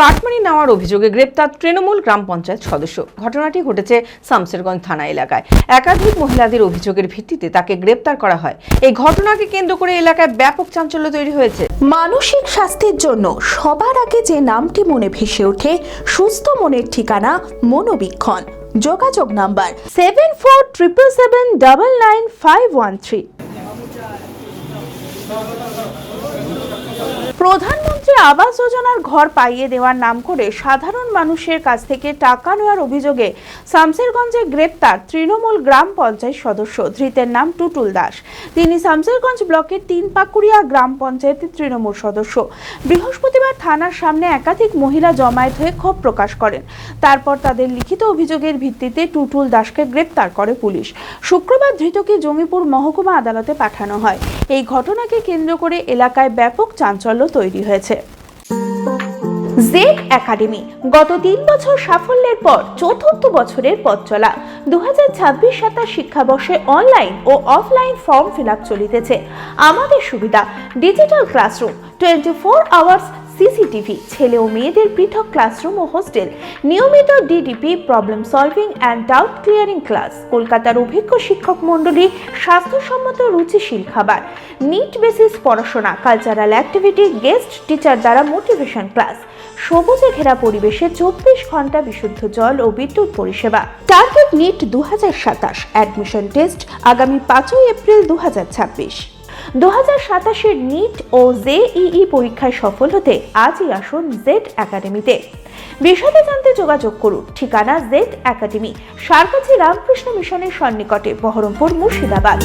Cut money নেওয়ার অভিযোগে গ্রেপ্তার তৃণমূল গ্রাম পঞ্চায়েত সদস্য। ঘটনাটি ঘটেছে শামসেরগঞ্জ থানা এলাকায়। একাধিক মহিলাদের অভিযোগের ভিত্তিতে তাকে গ্রেপ্তার করা হয়। এই ঘটনাকে কেন্দ্র করে এলাকায় ব্যাপক চাঞ্চল্য তৈরি হয়েছে। মানসিক স্বাস্থ্যের জন্য সবার আগে যে নামটি মনে ভেসে ওঠে, সুস্থ মনের ঠিকানা মনোবীক্ষণ। যোগাযোগ নাম্বার 7477799513। প্রধানমন্ত্রী আবাস যোজনার ঘর পাইয়ে দেওয়ার নাম করে সাধারণ মানুষের কাছ থেকে টাকা নেওয়ার অভিযোগে শামসেরগঞ্জে গ্রেপ্তার তৃণমূল গ্রাম পঞ্চায়েত সদস্য। ধৃতের নাম টুটুল দাস। তিনি শামসেরগঞ্জ ব্লকের 3 পাকুড়িয়া গ্রাম পঞ্চায়েতের তৃণমূল সদস্য। বৃহস্পতিবার থানার সামনে একাধিক মহিলা জমায়েত হয়ে ক্ষোভ প্রকাশ করেন। তারপর তাদের লিখিত অভিযোগের ভিত্তিতে টুটুল দাসকে গ্রেপ্তার করে পুলিশ। শুক্রবার ধৃতকে জঙ্গিপুর মহকুমা আদালতে পাঠানো হয়। এই ঘটনাকে কেন্দ্র করে এলাকায় ব্যাপক চাঞ্চল্য তৈরি হয়েছে। জেড একাডেমি গত 3 বছর সাফল্যের পর চতুর্থ বছরের পথ চলা। 2026-27 শিক্ষাবর্ষে অনলাইন ও অফলাইন ফর্ম ফিল আপ চলিতেছে। আমাদের সুবিধা ডিজিটাল ক্লাসরুম, 24 আওয়ার্স সিসিটিভি, ছেলে ও মেয়েদের পৃথক ক্লাসরুম ও হোস্টেল, নিয়মিত DDP, problem solving and doubt clearing class, কলকাতার অভিজ্ঞ শিক্ষক মণ্ডলী, স্বাস্থ্যসম্মত রুচিশীল খাবার, নিট বেসিস পড়াশোনা, কালচারাল অ্যাক্টিভিটি, গেস্ট টিচার দ্বারা মোটিভেশন ক্লাস, সবুজে ঘেরা পরিবেশে 24 ঘন্টা বিশুদ্ধ জল ও বিদ্যুৎ পরিষেবা। টার্গেট নিট 2027, অ্যাডমিশন টেস্ট আগামী 5 এপ্রিল 2026। 2027-এর নিট ও জেইই পরীক্ষায় সফল হতে আজই আসুন জেড একাডেমিতে। বিশদে জানতে যোগাযোগ করুন। ঠিকানা জেড একাডেমি, সারকাছি রামকৃষ্ণ মিশনের সন্নিকটে, বহরমপুর, মুর্শিদাবাদ।